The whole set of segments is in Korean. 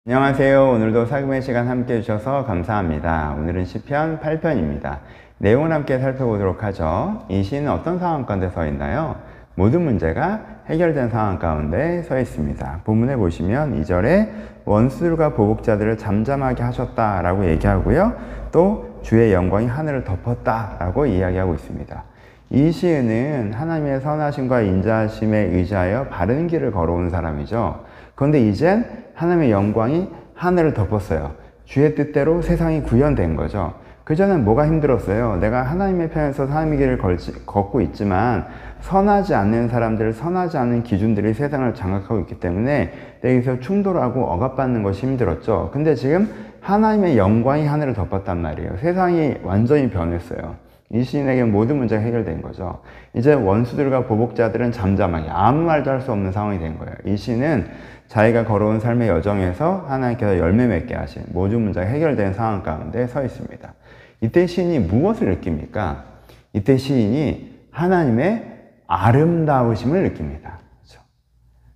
안녕하세요. 오늘도 사금의 시간 함께 해주셔서 감사합니다. 오늘은 시편 8편입니다. 내용을 함께 살펴보도록 하죠. 이 시는 어떤 상황 가운데 서 있나요? 모든 문제가 해결된 상황 가운데 서 있습니다. 본문에 보시면 2절에 원수들과 보복자들을 잠잠하게 하셨다라고 얘기하고요. 또 주의 영광이 하늘을 덮었다라고 이야기하고 있습니다. 이 시인은 하나님의 선하심과 인자하심에 의지하여 바른 길을 걸어온 사람이죠. 그런데 이젠 하나님의 영광이 하늘을 덮었어요. 주의 뜻대로 세상이 구현된 거죠. 그전엔 뭐가 힘들었어요? 내가 하나님의 편에서 하나님의 길을 걷고 있지만 선하지 않는 사람들, 선하지 않은 기준들이 세상을 장악하고 있기 때문에 여기서 충돌하고 억압받는 것이 힘들었죠. 근데 지금 하나님의 영광이 하늘을 덮었단 말이에요. 세상이 완전히 변했어요. 이 시인에게 모든 문제가 해결된 거죠. 이제 원수들과 보복자들은 잠잠하게 아무 말도 할 수 없는 상황이 된 거예요. 이 시인은 자기가 걸어온 삶의 여정에서 하나님께서 열매 맺게 하신 모든 문제가 해결된 상황 가운데 서 있습니다. 이때 시인이 무엇을 느낍니까? 이때 시인이 하나님의 아름다우심을 느낍니다. 그렇죠?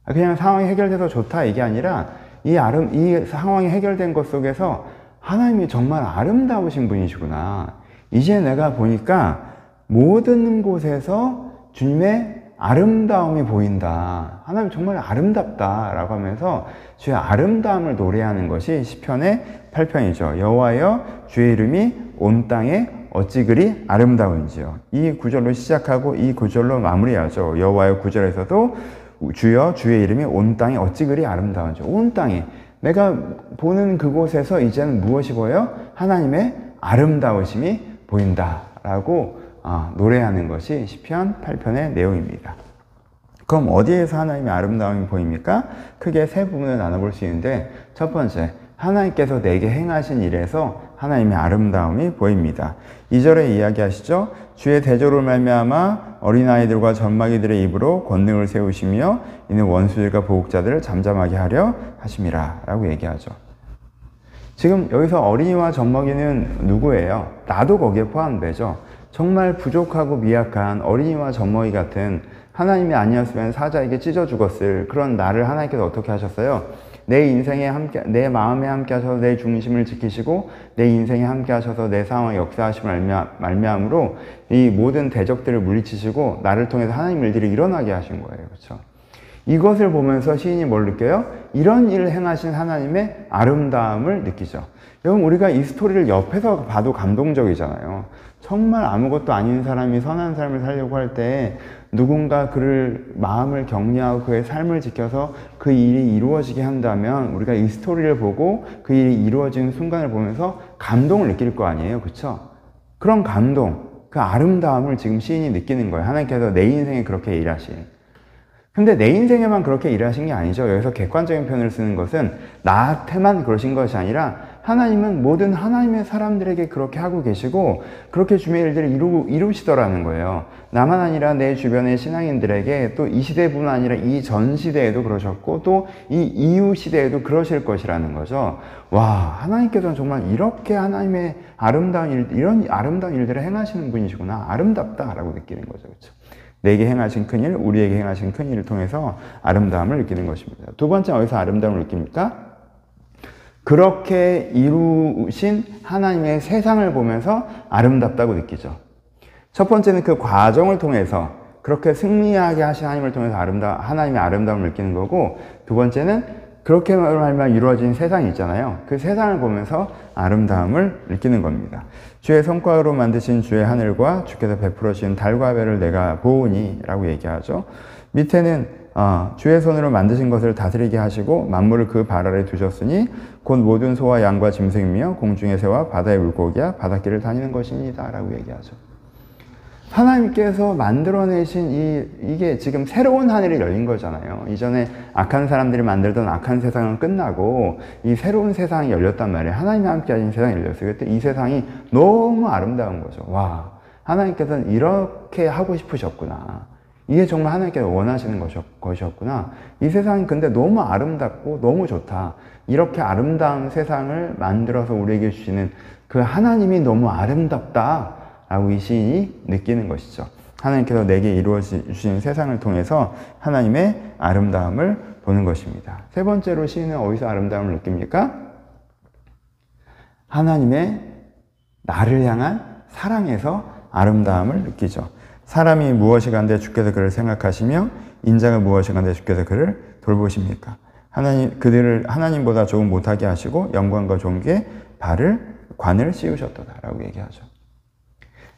그냥 상황이 해결돼서 좋다 이게 아니라 이 상황이 해결된 것 속에서 하나님이 정말 아름다우신 분이시구나. 이제 내가 보니까 모든 곳에서 주님의 아름다움이 보인다. 하나님 정말 아름답다 라고 하면서 주의 아름다움을 노래하는 것이 시편의 8편이죠. 여호와여 주의 이름이 온 땅에 어찌 그리 아름다운지요. 이 구절로 시작하고 이 구절로 마무리하죠. 여호와여 9절에서도 주여 주의 이름이 온 땅에 어찌 그리 아름다운지. 온 땅에 내가 보는 그곳에서 이제는 무엇이 보여? 하나님의 아름다우심이 보인다라고 노래하는 것이 시편 8편의 내용입니다. 그럼 어디에서 하나님의 아름다움이 보입니까? 크게 세 부분을 나눠볼 수 있는데, 첫 번째, 하나님께서 내게 행하신 일에서 하나님의 아름다움이 보입니다. 2절에 이야기하시죠. 주의 대조로 말미암아 어린아이들과 젖먹이들의 입으로 권능을 세우시며 이는 원수들과 보복자들을 잠잠하게 하려 하심이라 라고 얘기하죠. 지금 여기서 어린이와 젖먹이는 누구예요? 나도 거기에 포함되죠. 정말 부족하고 미약한 어린이와 젖먹이 같은, 하나님이 아니었으면 사자에게 찢어 죽었을 그런 나를 하나님께서 어떻게 하셨어요? 내 인생에 함께, 내 마음에 함께 하셔서 내 중심을 지키시고 내 인생에 함께 하셔서 내 상황에 역사하심을 말미암으로 이 모든 대적들을 물리치시고 나를 통해서 하나님 일들이 일어나게 하신 거예요. 그렇죠? 이것을 보면서 시인이 뭘 느껴요? 이런 일을 행하신 하나님의 아름다움을 느끼죠. 여러분, 우리가 이 스토리를 옆에서 봐도 감동적이잖아요. 정말 아무것도 아닌 사람이 선한 삶을 살려고 할 때 누군가 그를 마음을 격려하고 그의 삶을 지켜서 그 일이 이루어지게 한다면 우리가 이 스토리를 보고 그 일이 이루어지는 순간을 보면서 감동을 느낄 거 아니에요. 그렇죠? 그런 감동, 그 아름다움을 지금 시인이 느끼는 거예요. 하나님께서 내 인생에 그렇게 일하신. 근데 내 인생에만 그렇게 일하신 게 아니죠. 여기서 객관적인 표현을 쓰는 것은 나한테만 그러신 것이 아니라 하나님은 모든 하나님의 사람들에게 그렇게 하고 계시고 그렇게 주의 일들을 이루시더라는 거예요. 나만 아니라 내 주변의 신앙인들에게 또 이 시대뿐 아니라 이 전 시대에도 그러셨고 또 이 이후 시대에도 그러실 것이라는 거죠. 와, 하나님께서는 정말 이렇게 하나님의 아름다운 일, 이런 아름다운 일들을 행하시는 분이시구나. 아름답다라고 느끼는 거죠. 그렇죠? 내게 행하신 큰일, 우리에게 행하신 큰일을 통해서 아름다움을 느끼는 것입니다. 두 번째, 어디서 아름다움을 느낍니까? 그렇게 이루신 하나님의 세상을 보면서 아름답다고 느끼죠. 첫 번째는 그 과정을 통해서 그렇게 승리하게 하신 하나님을 통해서 하나님의 아름다움을 느끼는 거고, 두 번째는 그렇게 말하면 이루어진 세상이 있잖아요. 그 세상을 보면서 아름다움을 느끼는 겁니다. 주의 손가락으로 만드신 주의 하늘과 주께서 베풀어 주신 달과 별을 내가 보으니 라고 얘기하죠. 밑에는 주의 손으로 만드신 것을 다스리게 하시고 만물을 그 발 아래 두셨으니 곧 모든 소와 양과 짐승이며 공중의 새와 바다의 물고기야 바닷길을 다니는 것입니다 라고 얘기하죠. 하나님께서 만들어내신 이게 지금 새로운 하늘이 열린 거잖아요. 이전에 악한 사람들이 만들던 악한 세상은 끝나고 이 새로운 세상이 열렸단 말이에요. 하나님이 함께 하신 세상이 열렸어요. 그때 이 세상이 너무 아름다운 거죠. 와, 하나님께서는 이렇게 하고 싶으셨구나. 이게 정말 하나님께서 원하시는 것이었구나. 이 세상이 근데 너무 아름답고 너무 좋다. 이렇게 아름다운 세상을 만들어서 우리에게 주시는 그 하나님이 너무 아름답다 라고 이 시인이 느끼는 것이죠. 하나님께서 내게 이루어 주신 세상을 통해서 하나님의 아름다움을 보는 것입니다. 세 번째로 시인은 어디서 아름다움을 느낍니까? 하나님의 나를 향한 사랑에서 아름다움을 느끼죠. 사람이 무엇이간데 주께서 그를 생각하시며 인자가 무엇이간데 주께서 그를 돌보십니까? 그들을 하나님보다 조금 못하게 하시고 영광과 존귀에 관을 씌우셨도다라고 얘기하죠.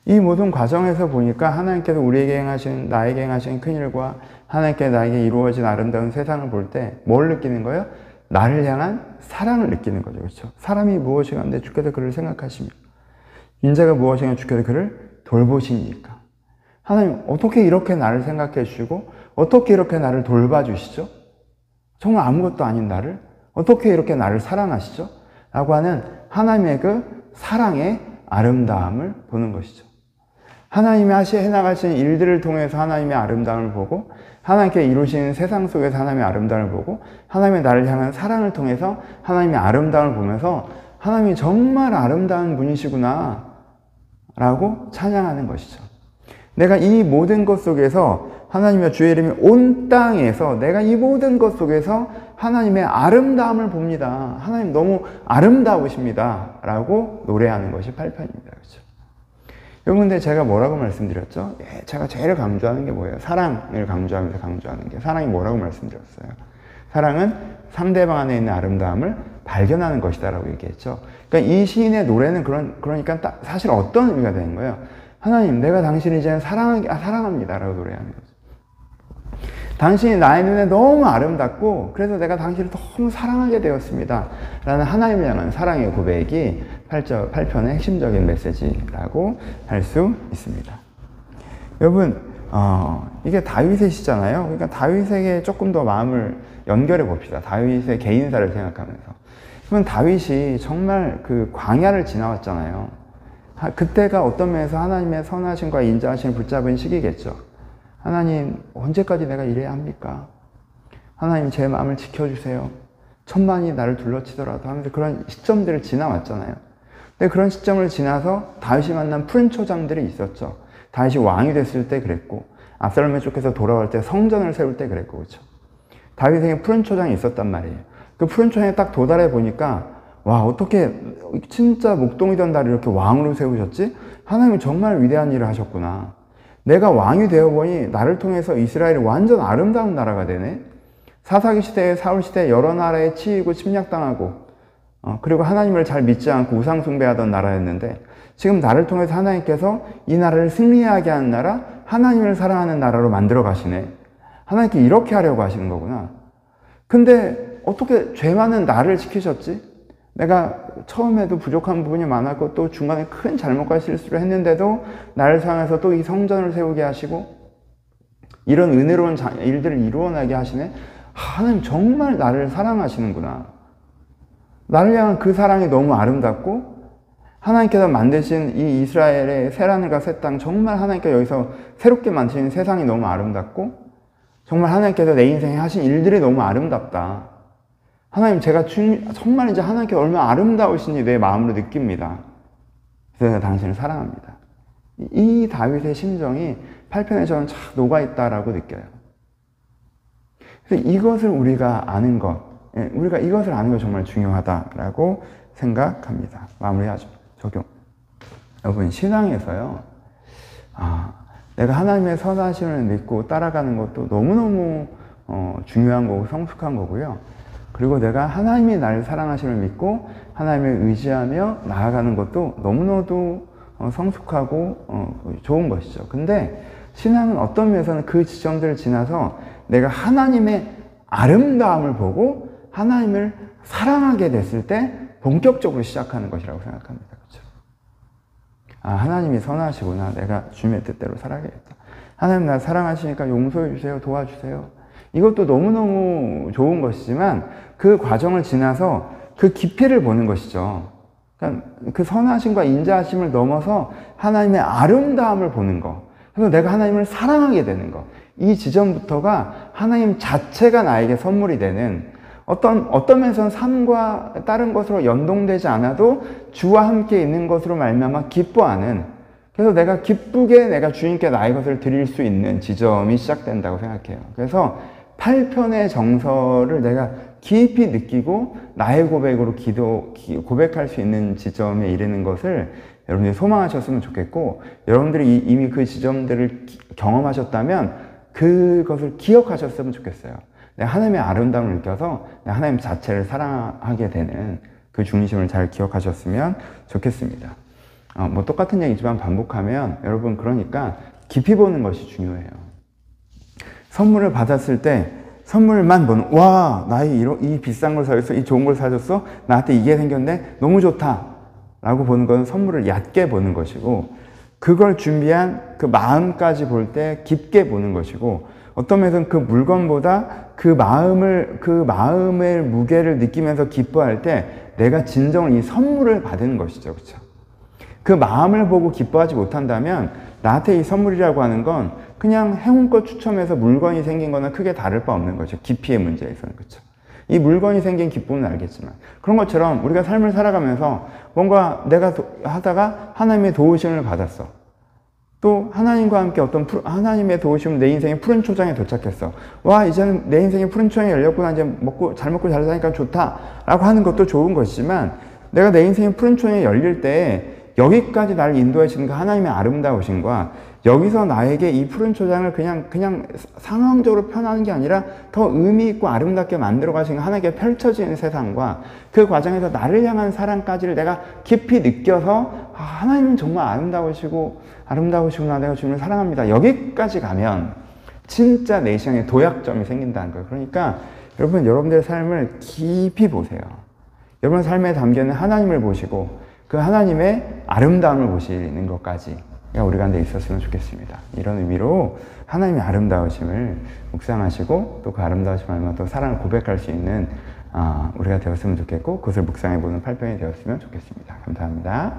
이 모든 과정에서 보니까 하나님께서 나에게 행하신 큰 일과 하나님께 나에게 이루어진 아름다운 세상을 볼 때 뭘 느끼는 거예요? 나를 향한 사랑을 느끼는 거죠. 그렇죠? 사람이 무엇이간데 주께서 그를 생각하시며 인자가 무엇이간데 주께서 그를 돌보십니까? 하나님 어떻게 이렇게 나를 생각해 주시고 어떻게 이렇게 나를 돌봐주시죠? 정말 아무것도 아닌 나를 어떻게 이렇게 나를 사랑하시죠? 라고 하는 하나님의 그 사랑의 아름다움을 보는 것이죠. 하나님이 해나가신 일들을 통해서 하나님의 아름다움을 보고 하나님께 이루시는 세상 속에서 하나님의 아름다움을 보고 하나님의 나를 향한 사랑을 통해서 하나님의 아름다움을 보면서 하나님이 정말 아름다운 분이시구나 라고 찬양하는 것이죠. 내가 이 모든 것 속에서 하나님의 주의 이름이 온 땅에서 내가 이 모든 것 속에서 하나님의 아름다움을 봅니다. 하나님 너무 아름다우십니다. 라고 노래하는 것이 8편입니다. 그렇죠? 여러분, 근데 제가 뭐라고 말씀드렸죠? 제가 제일 강조하는 게 뭐예요? 사랑을 강조하면서 강조하는 게. 사랑이 뭐라고 말씀드렸어요? 사랑은 상대방 안에 있는 아름다움을 발견하는 것이다 라고 얘기했죠. 그러니까 이 시인의 노래는 그러니까 사실 어떤 의미가 되는 거예요? 하나님, 내가 당신을 이제는 사랑합니다 라고 노래하는 거죠. 당신이 나의 눈에 너무 아름답고 그래서 내가 당신을 너무 사랑하게 되었습니다 라는 하나님을 향한 사랑의 고백이 8편의 핵심적인 메시지라고 할 수 있습니다. 여러분, 이게 다윗의 시잖아요. 그러니까 다윗에게 조금 더 마음을 연결해 봅시다. 다윗의 개인사를 생각하면서. 그러면 다윗이 정말 그 광야를 지나왔잖아요. 그때가 어떤 면에서 하나님의 선하심과 인자하심을 붙잡은 시기겠죠. 하나님, 언제까지 내가 이래야 합니까? 하나님, 제 마음을 지켜주세요. 천만이 나를 둘러치더라도 하면서 그런 시점들을 지나왔잖아요. 근데 그런 시점을 지나서 다윗이 만난 푸른 초장들이 있었죠. 다윗이 왕이 됐을 때 그랬고, 압살롬에 쫓겨서 돌아올 때 성전을 세울 때 그랬고, 그렇죠. 다윗에게 푸른 초장이 있었단 말이에요. 그 푸른 초장에 딱 도달해 보니까, 와, 어떻게 진짜 목동이던 나를 이렇게 왕으로 세우셨지? 하나님이 정말 위대한 일을 하셨구나. 내가 왕이 되어보니 나를 통해서 이스라엘이 완전 아름다운 나라가 되네. 사사기 시대에 사울 시대에 여러 나라에 치이고 침략당하고 그리고 하나님을 잘 믿지 않고 우상 숭배하던 나라였는데 지금 나를 통해서 하나님께서 이 나라를 승리하게 하는 나라, 하나님을 사랑하는 나라로 만들어 가시네. 하나님께 이렇게 하려고 하시는 거구나. 근데 어떻게 죄 많은 나를 지키셨지? 내가 처음에도 부족한 부분이 많았고 또 중간에 큰 잘못과 실수를 했는데도 나를 사랑해서 또 이 성전을 세우게 하시고 이런 은혜로운 일들을 이루어나게 하시네. 하나님 정말 나를 사랑하시는구나. 나를 향한 그 사랑이 너무 아름답고 하나님께서 만드신 이 이스라엘의 새하늘과 새 땅 정말 하나님께서 여기서 새롭게 만드신 세상이 너무 아름답고 정말 하나님께서 내 인생에 하신 일들이 너무 아름답다. 하나님, 제가 정말 이제 하나님께서 얼마나 아름다우신지 내 마음으로 느낍니다. 그래서 내가 당신을 사랑합니다. 이 다윗의 심정이 8편에 저는 착 녹아있다라고 느껴요. 그래서 이것을 우리가 아는 것, 우리가 이것을 아는 것 정말 중요하다라고 생각합니다. 마무리하죠. 적용. 여러분, 신앙에서요, 내가 하나님의 선하심을 믿고 따라가는 것도 너무너무 중요한 거고 성숙한 거고요. 그리고 내가 하나님이 나를 사랑하심을 믿고 하나님을 의지하며 나아가는 것도 너무나도 성숙하고 좋은 것이죠. 근데 신앙은 어떤 면에서는 그 지점들을 지나서 내가 하나님의 아름다움을 보고 하나님을 사랑하게 됐을 때 본격적으로 시작하는 것이라고 생각합니다. 그렇죠? 하나님이 선하시구나. 내가 주님의 뜻대로 살아야겠다. 하나님 나를 사랑하시니까 용서해 주세요. 도와주세요. 이것도 너무너무 좋은 것이지만 그 과정을 지나서 그 깊이를 보는 것이죠. 그러니까 그 선하심과 인자하심을 넘어서 하나님의 아름다움을 보는 것. 그래서 내가 하나님을 사랑하게 되는 것. 이 지점부터가 하나님 자체가 나에게 선물이 되는 어떤 면에서는 삶과 다른 것으로 연동되지 않아도 주와 함께 있는 것으로 말미암아 기뻐하는, 그래서 내가 기쁘게 내가 주님께 나의 것을 드릴 수 있는 지점이 시작된다고 생각해요. 그래서 8편의 정서를 내가 깊이 느끼고 나의 고백으로 고백할 수 있는 지점에 이르는 것을 여러분들이 소망하셨으면 좋겠고, 여러분들이 이미 그 지점들을 경험하셨다면 그것을 기억하셨으면 좋겠어요. 내가 하나님의 아름다움을 느껴서 내가 하나님 자체를 사랑하게 되는 그 중심을 잘 기억하셨으면 좋겠습니다. 뭐 똑같은 얘기지만 반복하면, 여러분, 그러니까 깊이 보는 것이 중요해요. 선물을 받았을 때 선물만 보는, 와, 나이 이 비싼 걸 사줬어, 이 좋은 걸 사줬어, 나한테 이게 생겼네, 너무 좋다 라고 보는 것은 선물을 얕게 보는 것이고, 그걸 준비한 그 마음까지 볼 때 깊게 보는 것이고, 어떤 면에서는 그 물건보다 그 마음의 무게를 느끼면서 기뻐할 때 내가 진정으로 이 선물을 받은 것이죠. 그렇죠? 그 마음을 보고 기뻐하지 못한다면 나한테 이 선물이라고 하는 건 그냥 행운껏 추첨해서 물건이 생긴 거나 크게 다를 바 없는 거죠. 깊이의 문제에서는. 그렇죠? 이 물건이 생긴 기쁨은 알겠지만, 그런 것처럼 우리가 삶을 살아가면서 뭔가 내가 하다가 하나님의 도우심을 받았어. 또 하나님과 함께 하나님의 도우심으로 내 인생의 푸른 초장에 도착했어. 와, 이제는 내 인생의 푸른 초장이 열렸구나, 이제 잘 먹고 잘 사니까 좋다 라고 하는 것도 좋은 것이지만, 내가 내 인생의 푸른 초장이 열릴 때 여기까지 나를 인도해 주는 그 하나님의 아름다우심과, 여기서 나에게 이 푸른 초장을 그냥 상황적으로 표현하는 게 아니라 더 의미 있고 아름답게 만들어 가시는 하나님께 펼쳐지는 세상과, 그 과정에서 나를 향한 사랑까지를 내가 깊이 느껴서, 하나님은 정말 아름다우시구나, 내가 주님을 사랑합니다, 여기까지 가면 진짜 내 시간에 도약점이 생긴다는 거예요. 그러니까 여러분들의 삶을 깊이 보세요. 여러분 삶에 담겨있는 하나님을 보시고 그 하나님의 아름다움을 보시는 것까지 우리 가운데 있었으면 좋겠습니다. 이런 의미로 하나님의 아름다우심을 묵상하시고, 또 그 아름다우심을 알면 또 사랑을 고백할 수 있는 우리가 되었으면 좋겠고, 그것을 묵상해보는 8편이 되었으면 좋겠습니다. 감사합니다.